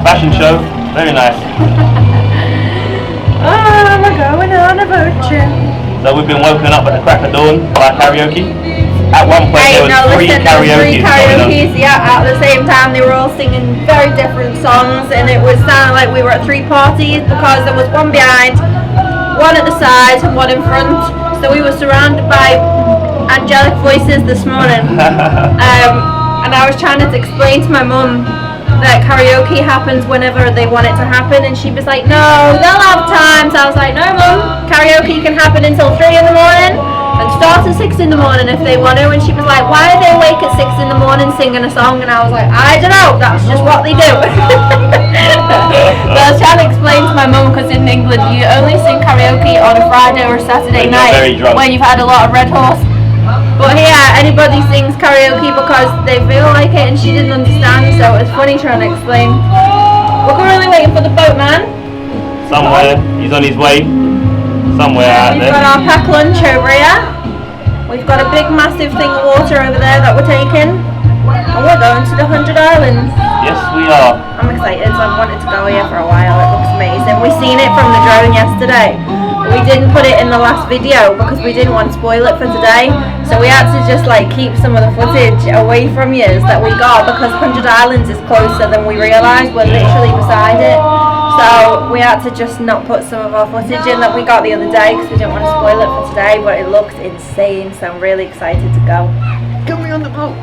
fashion show. Very nice. Oh, we're going on a boat trip. So we've been woken up at the crack of dawn by karaoke. At one point there was three karaokes. Yeah, at the same time they were all singing very different songs, and it was sounding like we were at 3 parties because there was one behind, one at the side, and one in front. So we were surrounded by angelic voices this morning. And I was trying to explain to my mum that karaoke happens whenever they want it to happen, and she was like, no, they'll have time. So I was like, no mum, karaoke can happen until 3 in the morning and start at 6 in the morning if they want to. And she was like, why are they awake at 6 in the morning singing a song? And I was like, I don't know, that's just what they do. So I was trying to explain to my mum, because in England you only sing karaoke on a Friday or a Saturday night when you've had a lot of Red Horse. But here, anybody sings karaoke because they feel like it, and she didn't understand, so it was funny trying to explain. We're currently waiting for the boatman. Somewhere, he's on his way. Somewhere out there. We've got our packed lunch over here. We've got a big massive thing of water over there that we're taking. And we're going to the 100 Islands. Yes, we are. I'm excited, so I've wanted to go here for a while. It looks amazing. We've seen it from the drone yesterday. We didn't put it in the last video because we didn't want to spoil it for today, so we had to just like keep some of the footage away from you that we got, because 100 Islands is closer than we realised. We're literally beside it, so we had to just not put some of our footage in that we got the other day because we didn't want to spoil it for today. But it looks insane, so I'm really excited to go. Can we on the boat?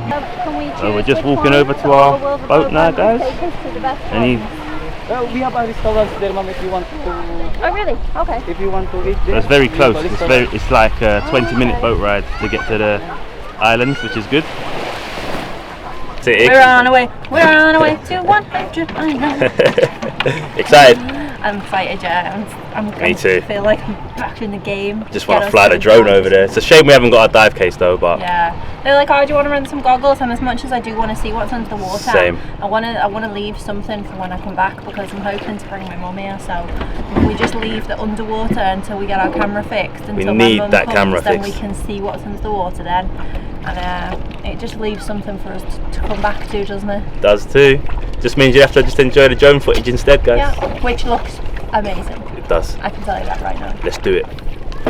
So we're just walking over to our boat now, guys. And we have a restaurant there, ma'am, if you want to. Oh really? Okay. If you want to reach there. it's very close. It's like a 20-minute boat ride to get to the islands, which is good. We're on our way. We're on our way to 100 Islands. Excited? I'm excited, yeah. Me too. I feel like I'm back in the game. Just want to fly the drone over there. It's a shame we haven't got our dive case though, but yeah. They're like, oh, do you want to rent some goggles? And as much as I do want to see what's under the water, same. I want to leave something for when I come back, because I'm hoping to bring my mum here. So if we just leave the underwater until we get our camera fixed, until we need my mum that comes, camera then fixed. we can see what's under the water then. And it just leaves something for us to come back to, doesn't it? Does too. Just means you have to just enjoy the drone footage instead, guys. Yeah, which looks amazing. It does. I can tell you that right now. Let's do it.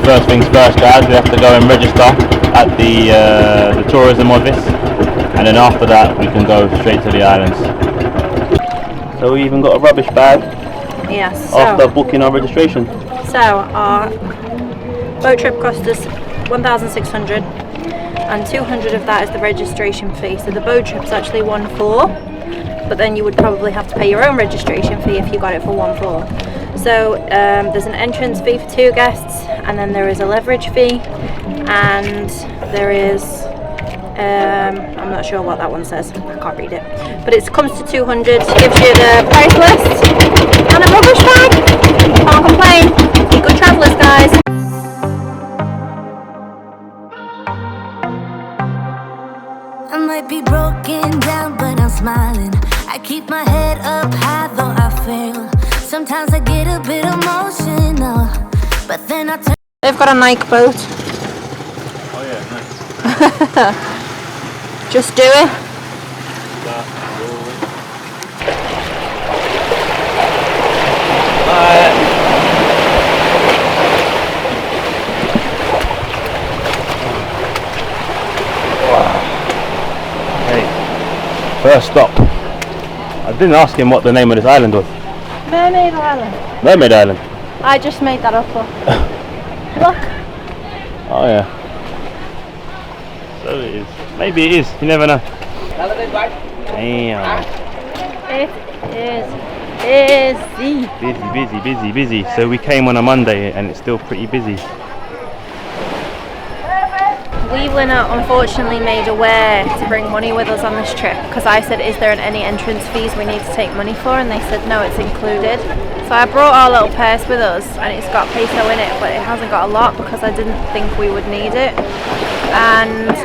First things first, guys, we have to go and register at the tourism office, and then after that we can go straight to the islands. So we even got a rubbish bag. Yes. After booking our registration. So our boat trip cost us 1,600, and 200 of that is the registration fee. So the boat trip's actually 1,400, but then you would probably have to pay your own registration fee if you got it for 1,400. So there's an entrance fee for 2 guests, and then there is a leverage fee, and there is I'm not sure what that one says, I can't read it, but it comes to 200, gives you the price list and a rubbish bag. Can't complain. Be good travellers, guys. I might be broken down, but I'm smiling. I keep my head up high, though I fail. Sometimes I get a bit emotional, but then I turn. They've got a Nike boat. Oh yeah, nice. Just do it. Hey, first stop. I didn't ask him what the name of this island was. Mermaid Island. Mermaid Island. I just made that up. Look. Oh yeah. So it is. Maybe it is. You never know. Damn. It is Busy. So we came on a Monday and it's still pretty busy. We were not unfortunately made aware to bring money with us on this trip, because I said, is there any entrance fees we need to take money for, and they said no, it's included. So I brought our little purse with us, and it's got peso in it, but it hasn't got a lot because I didn't think we would need it. And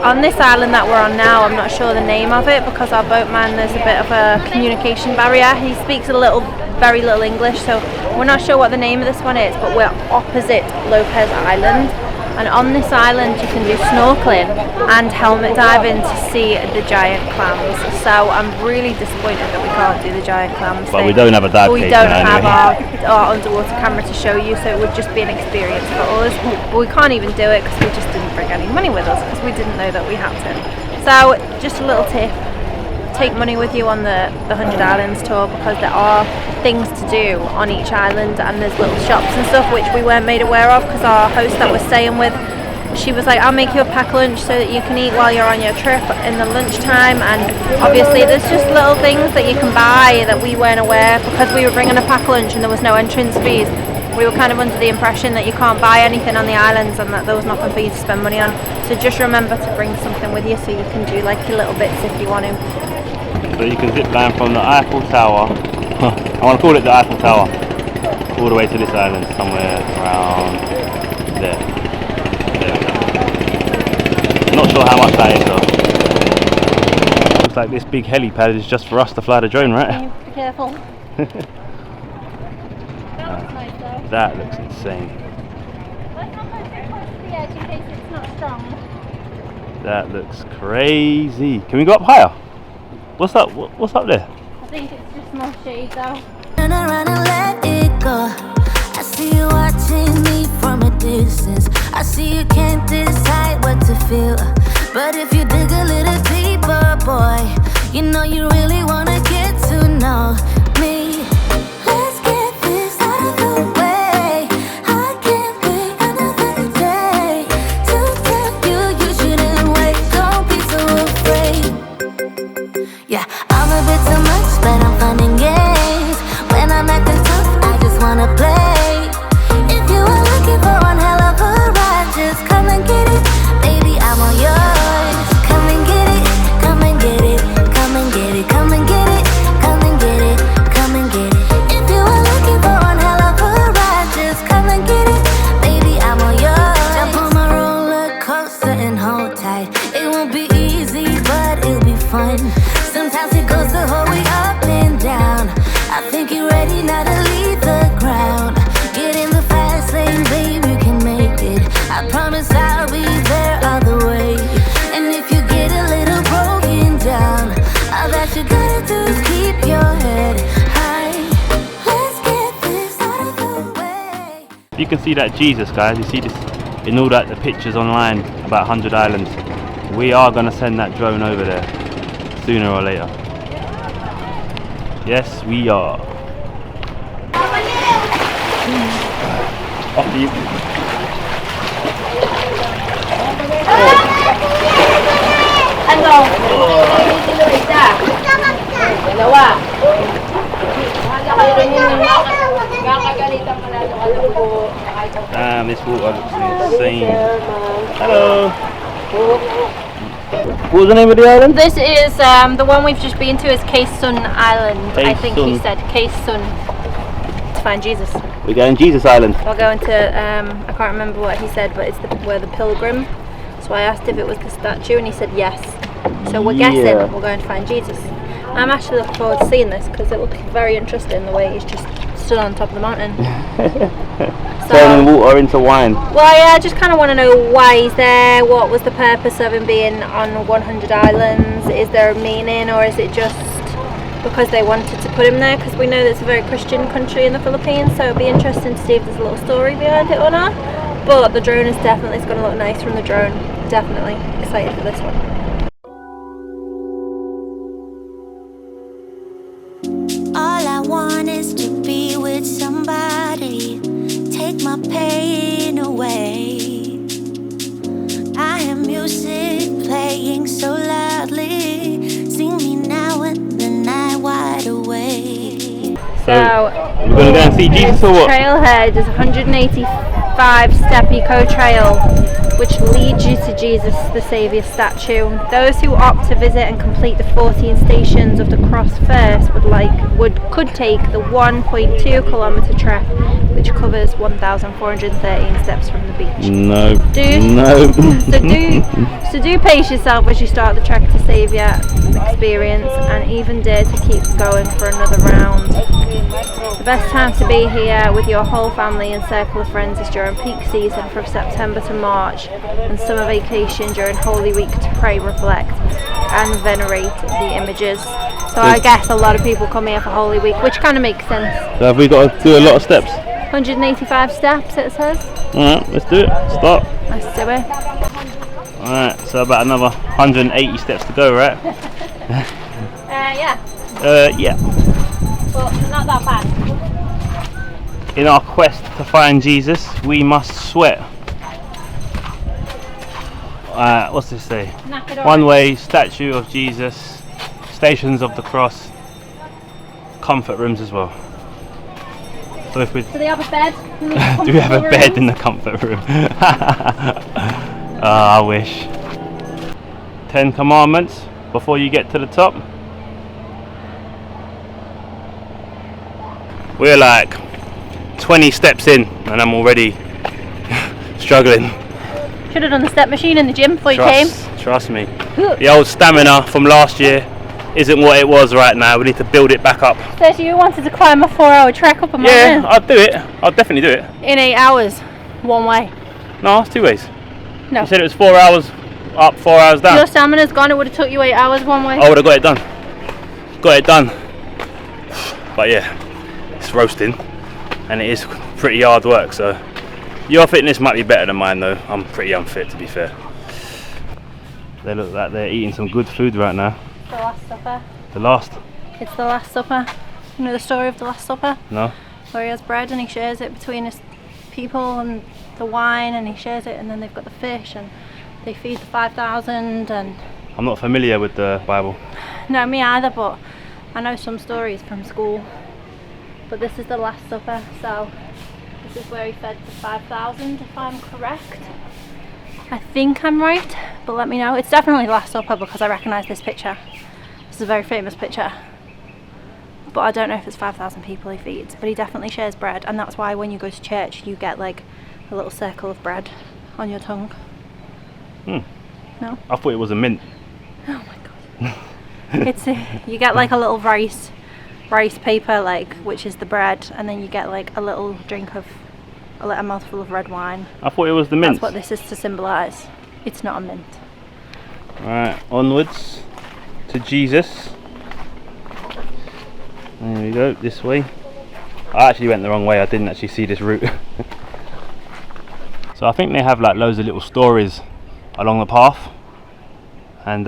on this island that we're on now, I'm not sure the name of it because our boatman, there's a bit of a communication barrier. He speaks very little English, so we're not sure what the name of this one is, but we're opposite Lopez Island. And on this island you can do snorkeling and helmet diving to see the giant clams. So I'm really disappointed that we can't do the giant clams But thing. we don't have a dive But we cage don't now, have anyway. our underwater camera to show you, so it would just be an experience for us. But we can't even do it because we just didn't bring any money with us because we didn't know that we had to. So just a little tip. Take money with you on the 100 Islands tour, because there are things to do on each island, and there's little shops and stuff which we weren't made aware of, because our host that we're staying with, she was like, I'll make you a pack lunch so that you can eat while you're on your trip in the lunchtime. And obviously there's just little things that you can buy that we weren't aware, because we were bringing a pack lunch and there was no entrance fees. We were kind of under the impression that you can't buy anything on the islands and that there was nothing for you to spend money on. So just remember to bring something with you so you can do like your little bits if you want to. So you can zip line from the Eiffel Tower, I want to call it the Eiffel Tower, all the way to this island, somewhere around there. There we go. Not sure how much that is though. Looks like this big helipad is just for us to fly the drone, right? Be careful. That looks nice though. That looks insane. Let's not go too close to the edge in case it's not strong. That looks crazy. Can we go up higher? What's up? What's up there? I think it's just more shade though. Turn around and let it go. I see you watching me from a distance. I see you can't decide what to feel. But if you dig a little deeper, boy, you know you really wanna get to know me. Let's get this out of the way. I can't wait another day to tell you you shouldn't wait. Don't be so afraid. Yeah, I'm a bit too much, but I'm fun and games. When I'm acting tough, I just wanna play. If you are looking for one hell of a ride, just come and get it. Baby, I'm all yours. Come and get it, come and get it, come and get it, come and get it, come and get it, come and get it. If you are looking for one hell of a ride, just come and get it. Baby, I'm all yours. Jump on my roller coaster and hold tight. It won't be easy, but it'll be fun. Sometimes it goes the whole way up and down. I think you're ready now to leave the ground. Get in the fast lane, babe, you can make it. I promise I'll be there all the way. And if you get a little broken down, all that you gotta do is keep your head high. Let's get this out of the way. You can see that Jesus, guys. You see this in all the pictures online about 100 Islands. We are gonna send that drone over there sooner or later. Yes, we are. Off to you. Damn, this water looks insane. Hello. What was the name of the island? This is the one we've just been to is Sun Island. I think he said Sun to find Jesus. We're going Jesus Island. We're going to I can't remember what he said, but it's where the pilgrim. So I asked if it was the statue and he said yes. So we're guessing we're going to find Jesus. I'm actually looking forward to seeing this because it looks very interesting the way he's just stood on top of the mountain. Turning water into wine. Well, yeah, I just kind of want to know why he's there. What was the purpose of him being on 100 islands? Is there a meaning, or is it just because they wanted to put him there? Because we know that it's a very Christian country in the Philippines, so it'll be interesting to see if there's a little story behind it or not. But the drone is definitely, it's going to look nice from the drone. Definitely excited for this one. All I want is to be with somebody, take my pain away. I hear music playing so loudly, sing me now and the night wide awake. So we're going to go and see Jesus or what? Trailhead is 185 step eco trail, which leads you to Jesus the Saviour statue. Those who opt to visit and complete the 14 stations of the cross first could take the 1.2 kilometre trek, which covers 1,413 steps from the beach. No. So do pace yourself as you start the trek to Saviour experience, and even dare to keep going for another round. The best time to be here with your whole family and circle of friends is during peak season from September to March, and summer vacation during Holy Week to pray, reflect and venerate the images. So I guess a lot of people come here for Holy Week, which kind of makes sense. So have we got to do a lot of steps? 185 steps it says. Alright, let's do it. Start. Let's do it. Alright, so about another 180 steps to go, right? Yeah. Yeah. But not that bad. In our quest to find Jesus, we must sweat. What's this say? One way, statue of Jesus, Stations of the Cross, comfort rooms as well. So if we Do they have a bed? do we have a bed in the comfort room? I wish. 10 commandments before you get to the top. We're like 20 steps in and I'm already struggling. Should have done the step machine in the gym before you came. Trust me. The old stamina from last year isn't what it was right now. We need to build it back up. So you wanted to climb a 4-hour trek up a mountain? Yeah, I'll do it. I'll definitely do it. In 8 hours, one way. No, it's 2 ways. No. You said it was 4 hours up, 4 hours down. Your stamina's gone, it would have took you 8 hours one way. I would have got it done. Got it done. But yeah, it's roasting and it is pretty hard work, so your fitness might be better than mine though. I'm pretty unfit, to be fair. They look like they're eating some good food right now. The Last Supper. The last? It's the Last Supper. You know the story of the Last Supper? No? Where he has bread and he shares it between his people and the wine, and he shares it, and then they've got the fish and they feed the 5,000. And I'm not familiar with the Bible. no, me either, but I know some stories from school. But this is the Last Supper, so this is where he fed the 5,000, if I'm correct. I think I'm right, but let me know. It's definitely Last Supper because I recognise this picture. This is a very famous picture. But I don't know if it's 5,000 people he feeds, but he definitely shares bread, and that's why when you go to church you get like a little circle of bread on your tongue. No? I thought it was a mint. Oh my god. It's you get like a little rice paper, like, which is the bread, and then you get like a little drink of a mouthful of red wine. I thought it was the mint. That's what this is to symbolise. It's not a mint. Alright, onwards to Jesus. There we go, this way. I actually went the wrong way, I didn't actually see this route. So I think they have like loads of little stories along the path, and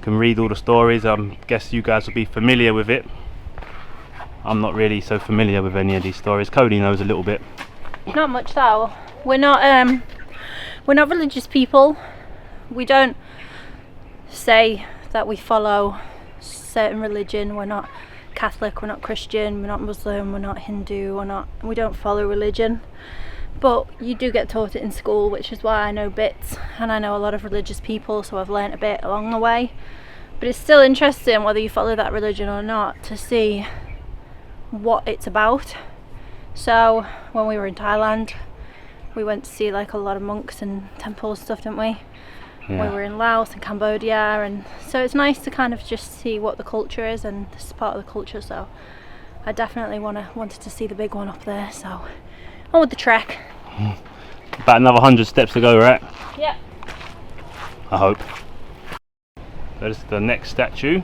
can read all the stories. I guess you guys will be familiar with it. I'm not really so familiar with any of these stories. Cody knows a little bit. Not much though. We're not religious people. We don't say that we follow certain religion. We're not Catholic, we're not Christian, we're not Muslim, we're not Hindu, we don't follow religion. But you do get taught it in school, which is why I know bits, and I know a lot of religious people, so I've learnt a bit along the way. But it's still interesting whether you follow that religion or not to see what it's about. So when we were in Thailand, we went to see like a lot of monks and temples and stuff, didn't we? Yeah. We were in Laos and Cambodia, and so it's nice to kind of just see what the culture is, and this is part of the culture, so I definitely wanted to see the big one up there, so on with the trek. About another 100 steps to go, right? Yeah. I hope. That is the next statue.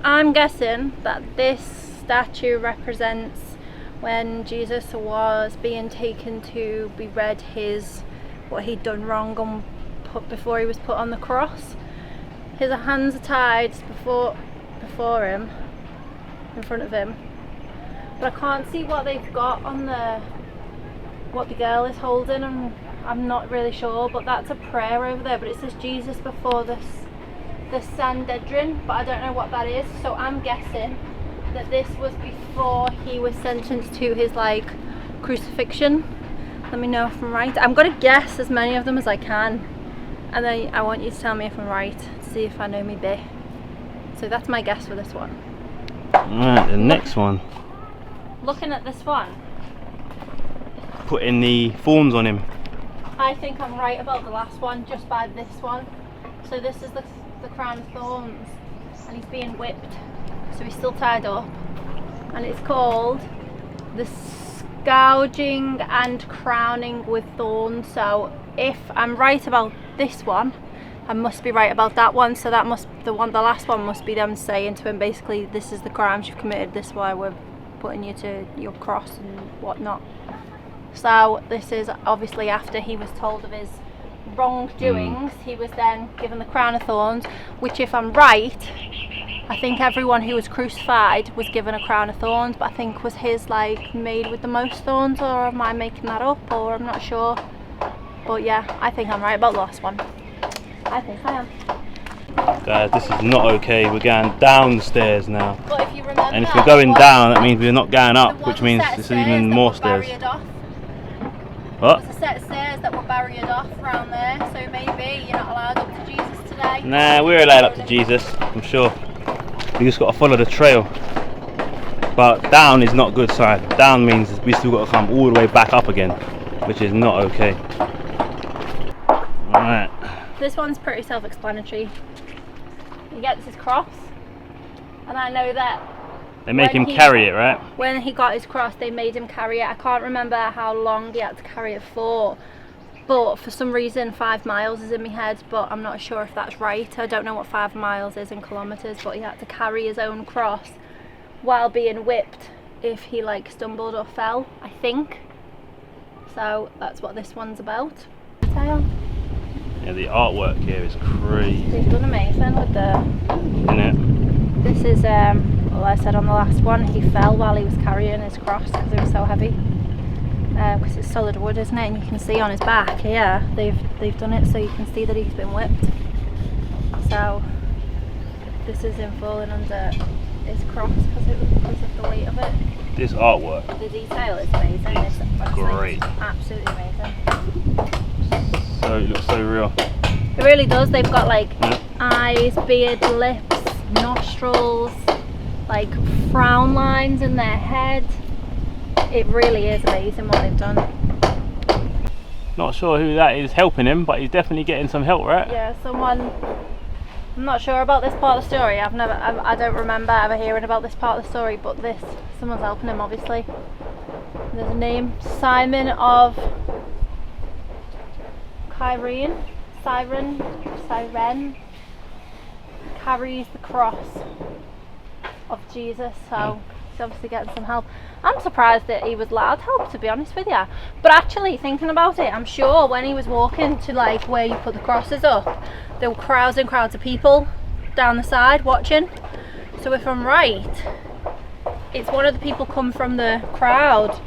I'm guessing that this statue represents when Jesus was being taken to be read what he'd done wrong and before he was put on the cross. His hands are tied before him, in front of him, but I can't see what they've got on what the girl is holding, and I'm not really sure, but that's a prayer over there, but it says Jesus before the Sanhedrin, but I don't know what that is, so I'm guessing that this was before he was sentenced to his like crucifixion. Let me know if I'm right. I'm going to guess as many of them as I can, and then I want you to tell me if I'm right, to see if I know me bit. So that's my guess for this one. Alright, the next one. Looking at this one, Putting the thorns on him. I think I'm right about the last one, just by this one. So this is the crown of thorns, and he's being whipped. so he's still tied up, and it's called the Scourging and Crowning with Thorns. So if I'm right about this one, I must be right about that one. So that must, the last one must be them saying to him basically, this is the crimes you've committed, this is why we're putting you to your cross and whatnot. So this is obviously after he was told of his wrongdoings. He was then given the crown of thorns, which, if I'm right, I think everyone who was crucified was given a crown of thorns, but I think was his like made with the most thorns, or am I making that up, or I'm not sure. But yeah, I think I'm right about the last one. I think I am. Guys, this is not okay. We're going down the stairs now. But if you remember, And if we're going down, that means we're not going up, which means this is even more stairs. What? There's a set of stairs that were barriered off around there, so maybe you're not allowed up to Jesus today. Nah, we're allowed up to Jesus, I'm sure. We just got to follow the trail. But down is not good side. Down means we still got to come all the way back up again, which is not okay. Alright. This one's pretty self-explanatory. He gets his cross, and I know that They make him carry it, right? when he got his cross, they made him carry it. I can't remember how long he had to carry it for, but for some reason 5 miles is in my head, but I'm not sure if that's right. I don't know what 5 miles is in kilometres, but he had to carry his own cross while being whipped if he like stumbled or fell, I think. So that's what this one's about. Yeah, the artwork here is crazy. They've done amazing with the... Isn't it? This is, well, I said on the last one, he fell while he was carrying his cross because it was so heavy. Because it's solid wood, isn't it? And you can see on his back here, they've done it so you can see that he's been whipped. So this is him falling under his cross because of the weight of it. This artwork. The detail is amazing. It's great. Absolutely amazing. So it looks so real. It really does. They've got like eyes, beard, lips, nostrils, like frown lines in their head. It really is amazing what they've done. Not sure who that is helping him, but he's definitely getting some help, right? Yeah, someone. I'm not sure about this part of the story. I don't remember ever hearing about this part of the story, but someone's helping him obviously. There's a name, Simon of Cyrene, carries the cross of Jesus, so he's obviously getting some help. I'm surprised that he was allowed help, to be honest with you. But actually, thinking about it, I'm sure when he was walking to like where you put the crosses up, there were crowds and crowds of people down the side watching. So if I'm right, it's one of the people come from the crowd.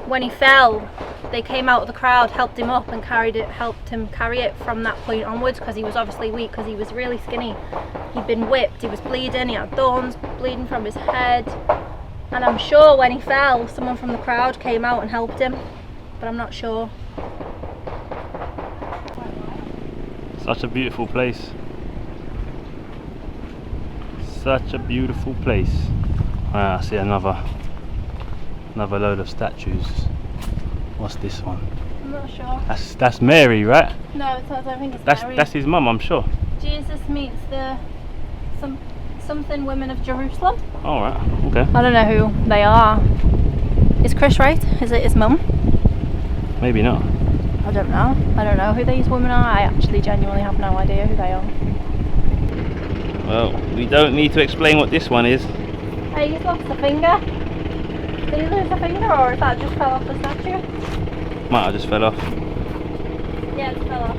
When he fell, they came out of the crowd, helped him up and helped him carry it from that point onwards, because he was obviously weak, because he was really skinny. He'd been whipped, he was bleeding, he had thorns bleeding from his head. And I'm sure when he fell, someone from the crowd came out and helped him, but I'm not sure. Such a beautiful place. Such a beautiful place. I see another load of statues. What's this one? I'm not sure. That's Mary, right? No, I don't think it's Mary. That's his mum, I'm sure. Jesus meets something women of Jerusalem. All right, okay. I don't know who they are. Is Chris right? Is it his mum? Maybe not. I don't know. I don't know who these women are. I actually genuinely have no idea who they are. Well, we don't need to explain what this one is. Hey, he's lost a finger. Did he lose a finger, or is that just fell off the statue? Might have just fell off. Yeah, it fell off.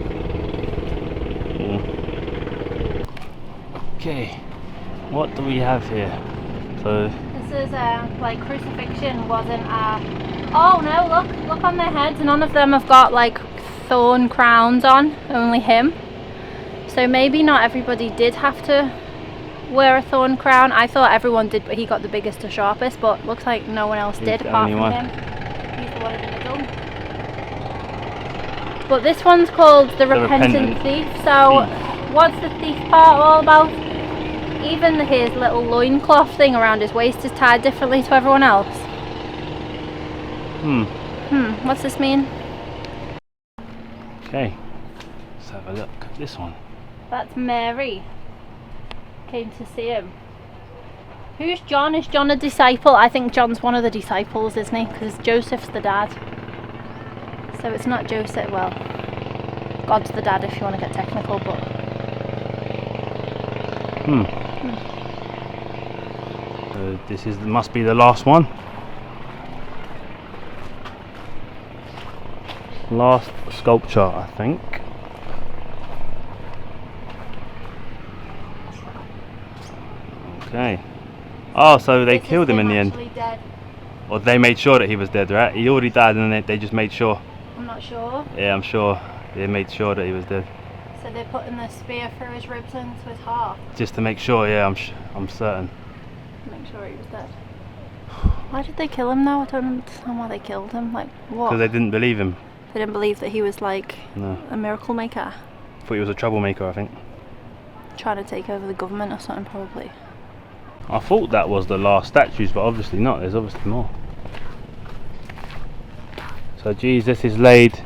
Okay, what do we have here? So this is like crucifixion wasn't oh no, look on their heads. None of them have got like thorn crowns on, only him. So maybe not everybody did have to wear a thorn crown. I thought everyone did, but he got the biggest or sharpest, but looks like no one else did apart from him. He's the one in the middle. But this one's called the Repentant Thief. So what's the thief part all about? Even his little loincloth thing around his waist is tied differently to everyone else. What's this mean? okay, let's have a look at this one. That's Mary came to see him. Who's John? Is John a disciple? I think John's one of the disciples, isn't he? Because Joseph's the dad. So it's not Joseph, well, God's the dad if you want to get technical, but... This must be the last one. Last sculpture, I think. Okay. Oh, so they killed him in the end. Dead. Or they made sure that he was dead, right? He already died and then they just made sure. I'm not sure. Yeah, I'm sure they made sure that he was dead. So they're putting the spear through his ribs into his heart. Just to make sure, yeah, I'm certain. Make sure he was dead. Why did they kill him though? I don't understand why they killed him. Like, what? Because they didn't believe him. They didn't believe that he was like a miracle maker. Thought he was a troublemaker, I think. Trying to take over the government or something, probably. I thought that was the last statues, but obviously not. There's obviously more. So Jesus is laid.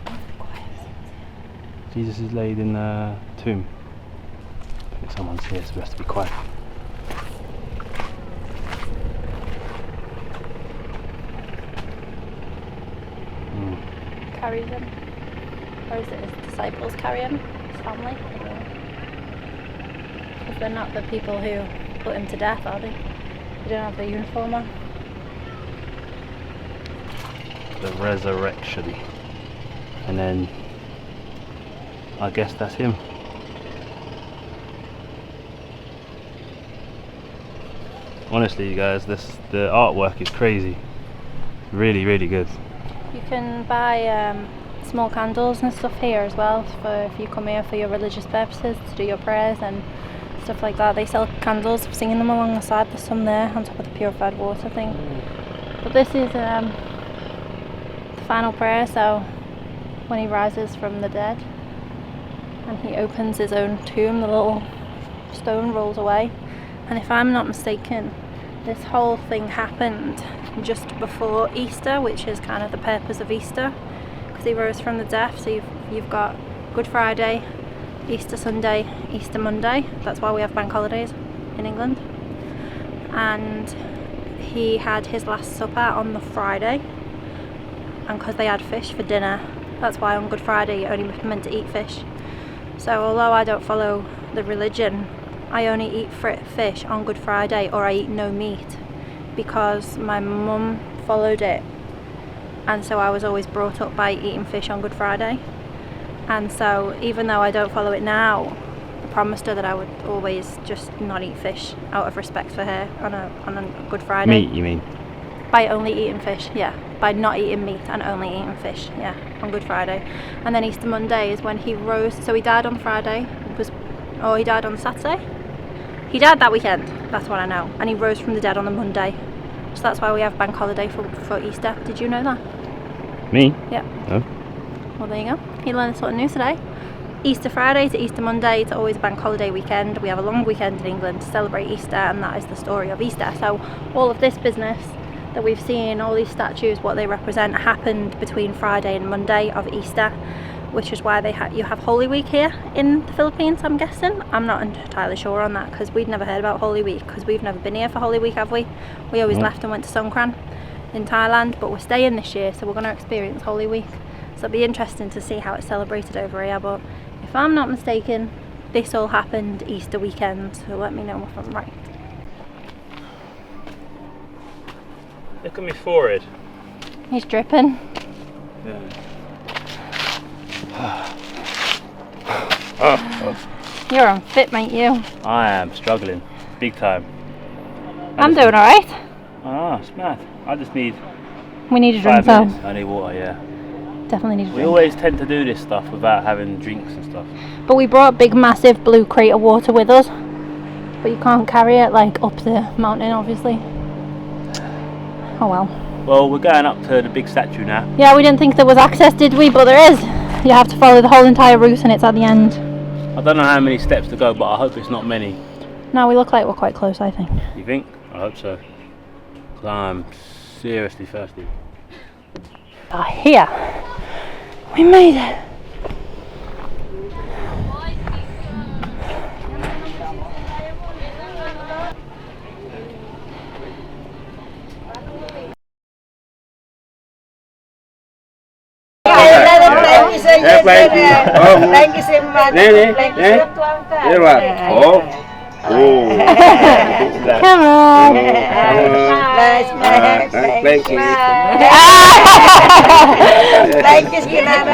Jesus is laid in the tomb. I think someone's here, so we have to be quiet. Carries him. Or is it his disciples carry him? His family? Because they're not the people who put him to death, are they? They don't have the uniform on. The resurrection. And then I guess that's him. Honestly, you guys, the artwork is crazy. Really, really good. You can buy small candles and stuff here as well for if you come here for your religious purposes to do your prayers and stuff like that. They sell candles, I've seen them along the side. There's some there on top of the purified water thing. But this is the final prayer, so when he rises from the dead and he opens his own tomb, the little stone rolls away. And if I'm not mistaken, this whole thing happened just before Easter, which is kind of the purpose of Easter, because he rose from the dead. So you've got Good Friday, Easter Sunday, Easter Monday. That's why we have bank holidays in England. And he had his last supper on the Friday, and because they had fish for dinner, that's why on Good Friday you're only meant to eat fish. So although I don't follow the religion, I only eat fish on Good Friday, or I eat no meat, because my mum followed it, and so I was always brought up by eating fish on Good Friday. And so even though I don't follow it now, I promised her that I would always just not eat fish out of respect for her on a Good Friday. Meat, you mean? By only eating fish, yeah. By not eating meat and only eating fish, yeah, on Good Friday. And then Easter Monday is when he rose. So he died on Friday, he died on Saturday? He died that weekend, that's what I know. And he rose from the dead on the Monday. So that's why we have bank holiday for Easter. Did you know that? Me? Yeah. No. Well, there you go. You learned something new today. Easter Friday to Easter Monday, it's always a bank holiday weekend. We have a long weekend in England to celebrate Easter, and that is the story of Easter. So all of this business that we've seen, all these statues, what they represent, happened between Friday and Monday of Easter, which is why you have Holy Week here in the Philippines, I'm guessing. I'm not entirely sure on that, because we'd never heard about Holy Week, because we've never been here for Holy Week, have we? We always left and went to Songkran in Thailand, but we're staying this year, so we're going to experience Holy Week. So it'll be interesting to see how it's celebrated over here, but if I'm not mistaken, this all happened Easter weekend, so let me know if I'm right. Look at my forehead. He's dripping. Yeah. You're unfit, mate, you. I am struggling, big time. I'm doing alright. Ah, it's mad. I just need We need a 5 drink though. minutes. I need water, yeah. Definitely need a We drink. always tend to do this stuff without having drinks and stuff. But we brought a big massive blue crate of water with us. But you can't carry it like up the mountain, obviously. Oh well. Well, we're going up to the big statue now. Yeah, we didn't think there was access, did we? But there is. You have to follow the whole entire route and it's at the end. I don't know how many steps to go, but I hope it's not many. No, we look like we're quite close, I think. You think? I hope so. 'Cause I'm seriously thirsty. Ah, here. We made it. Thank you. Oh, Thank you so much. Nene, Thank you eh? so much. Here what? Oh. Oh. Come on. Nice man. Thank you. Thank you, Skinana.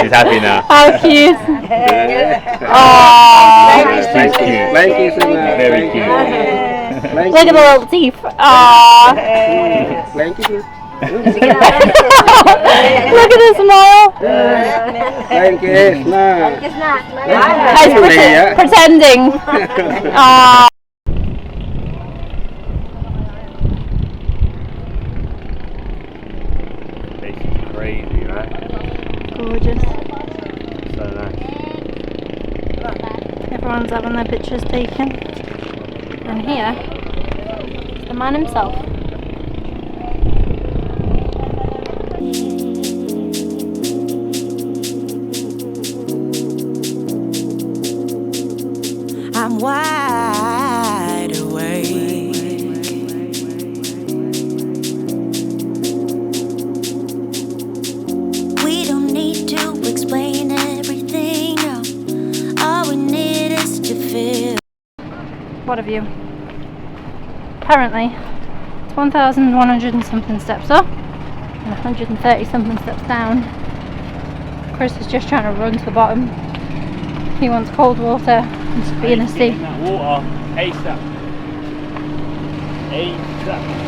She's happy now. How cute. Thank you. Thank you so much. Very cute. Thank Look at you. the little teeth. Aww. Thank you. Look at the smile. Thank you. Nah. He's pretending. Aww. This is crazy, right? Gorgeous. So nice. Everyone's having their pictures taken. And here, the man himself. I'm wide awake. We don't need to explain everything, no. All we need is to feel. What a view. Apparently, it's 1,100 and something steps up and 130 something steps down. Chris is just trying to run to the bottom. He wants cold water and to be in the sea. That water ASAP. ASAP.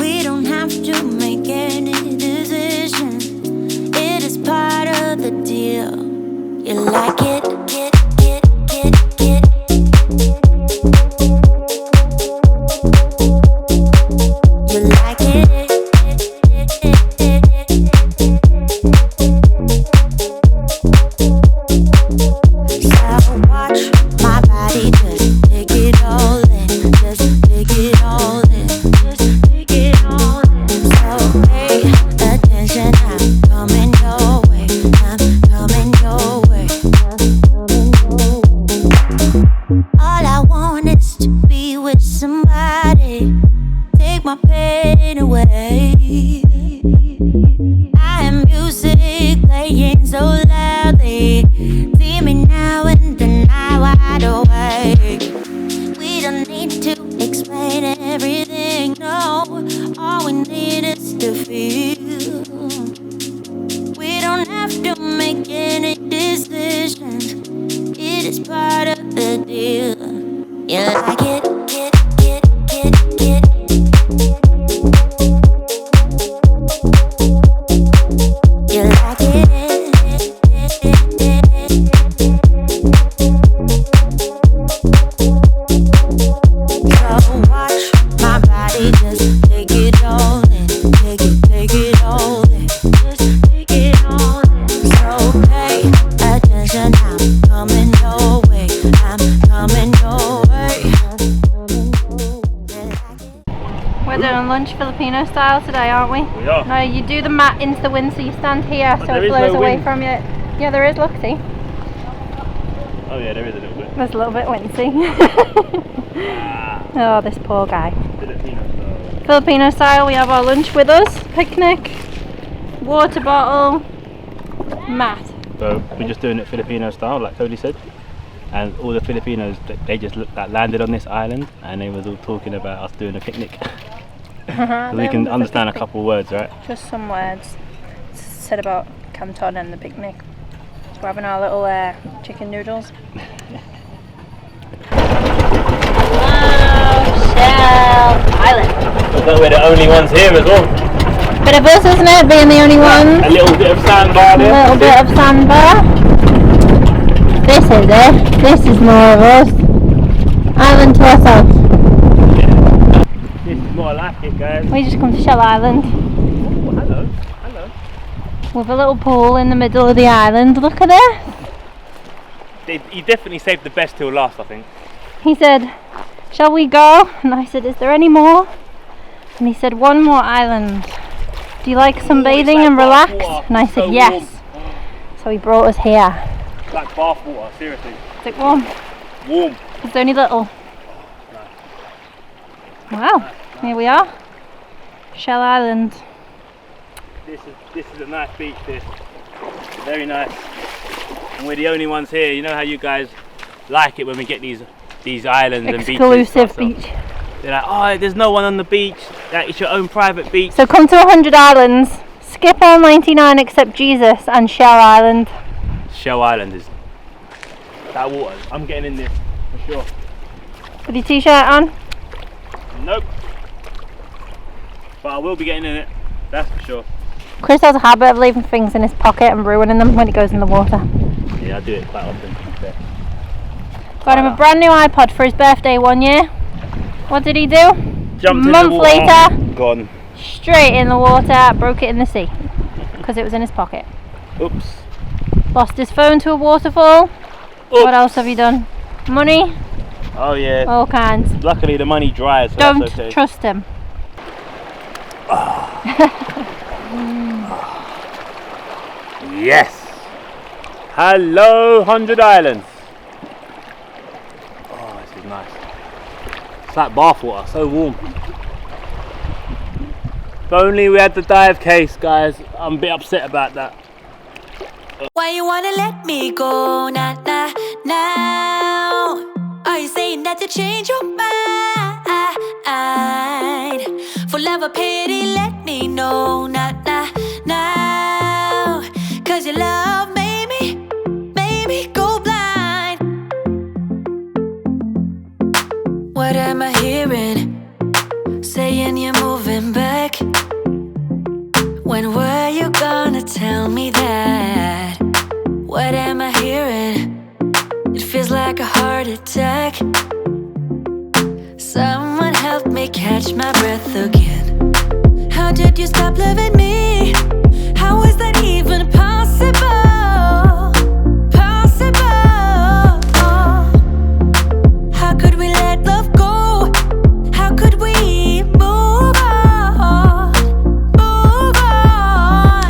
We don't have to make any decision. It is part of the deal. You like it, get. You like it. So watch my body just take it all in, just take it all in, just take it all in. So pay attention, I'm coming your way, I'm coming your way, I'm coming your way. All I want is to be with somebody, take my pain away. I am music playing so loudly. See me now and then I wide awake. We don't need to explain everything, no. All we need is to feel. We don't have to make any decisions. It is part of the deal. You like it, get. You like it. So watch my body just take it all in, take it all in, just take it all in. So pay attention, I'm coming your way, I'm coming your way. We're doing lunch Filipino style today, aren't we? We are. No, you do the mat into the wind so you stand here But so there it is blows no away wind. from you. Yeah, there is, look, see? Oh yeah, there is a little bit. There's a little bit windy. Oh, this poor guy. Filipino style. Filipino style, we have our lunch with us, picnic, water bottle, mat. So we're just doing it Filipino style, like Cody said. And all the Filipinos, they just landed on this island, and they was all talking about us doing a picnic. So we can understand a couple of words, right? Just some words. Said about Canton and the picnic. So we're having our little chicken noodles. Wow, Shell Island. Looks like we're the only ones here as well. Bit of us, isn't it? Being the only ones. A little bit of sandbar A there. little bit of sandbar. This is it. This is more of us. Island to ourselves. This is more like it, guys. We just come to Shell Island Oh, hello. Hello. with a little pool in the middle of the island. Look at it. He definitely saved the best till last, I think. He said, shall we go? And I said, is there any more? And he said, one more island. Do you like sunbathing like and relax? water. And I said, So yes. warm. So he brought us here. It's like bath water, seriously. Is it warm? Warm. It's only little. Wow, here we are. Shell Island. This is a nice beach. This very nice, and we're the only ones here. You know how you guys like it when we get these islands and beaches. Exclusive beach. They're like, oh, there's no one on the beach. Like, it's your own private beach. So come to 100 islands, skip all 99 except Jesus and Shell Island. Shell Island is that water. I'm getting in this for sure. With your t-shirt on? Nope. But I will be getting in it. That's for sure. Chris has a habit of leaving things in his pocket and ruining them when he goes in the water. Yeah, I do it quite often. Got him a brand new iPod for his birthday 1 year. What did he do? Jumped in the month water. later, Gone. straight in the water, broke it in the sea because it was in his pocket. Oops. Lost his phone to a waterfall. Oops. What else have you done? Money? Oh yeah. All kinds. Luckily the money dries, so Don't that's okay. trust him. Yes. Hello, 100 Islands. Oh, this is nice. It's like bath water, so warm. If only we had the dive case, guys. I'm a bit upset about that. Why you wanna let me go now? Are you saying that to change your mind? For love or pity, let me know now. Cause your love made me go blind. What am I hearing? Saying you're moving back. When were you gonna tell me that? What am I hearing? It feels like a heart attack. Someone help me catch my breath again. How did you stop loving me? How is that even possible? How could we let love go? How could we move on?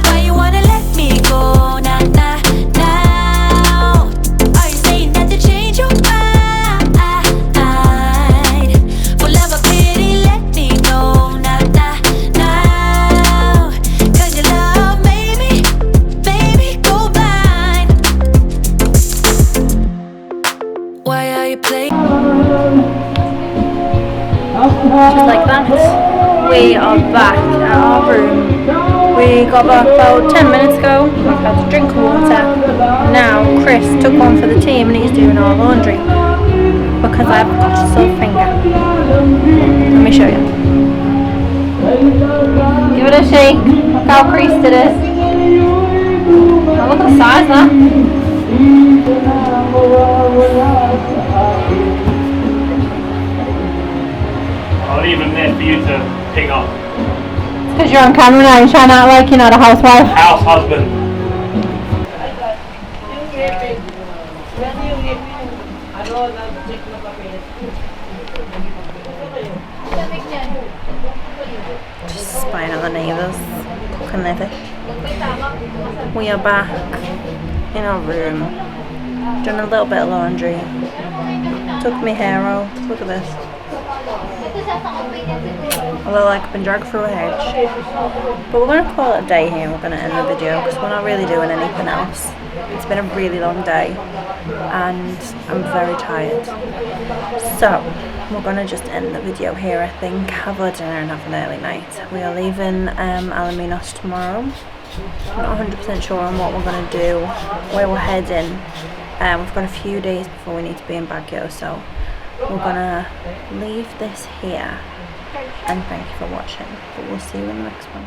Why you wanna let me go now? Are you saying that to change your mind? For love or pity, let me know now. Cause your love made me go blind. Why are you playing? Just like that, we are back at our room. We got back about 10 minutes ago. We've had a drink of water. Now Chris took one for the team and he's doing our laundry because I've got a sore finger. Let me show you. Give it a shake. Look how creased it is. Oh, look at the size of that. I'll leave them there for you to pick up. Because you're on camera now, you're trying to act like you're not a housewife. House husband. Just spying on the neighbours, cooking their fish. We are back in our room, doing a little bit of laundry. Took my hair out, look at this. I look like I've been dragged through a hedge. But we're going to call it a day here, we're going to end the video because we're not really doing anything else. It's been a really long day and I'm very tired. So we're going to just end the video here, I think. Have our dinner and have an early night. We are leaving Alaminos tomorrow. I'm not 100% sure on what we're going to do, where we're heading. We've got a few days before we need to be in Baguio, so we're going to leave this here. And thank you for watching, but we'll see you in the next one.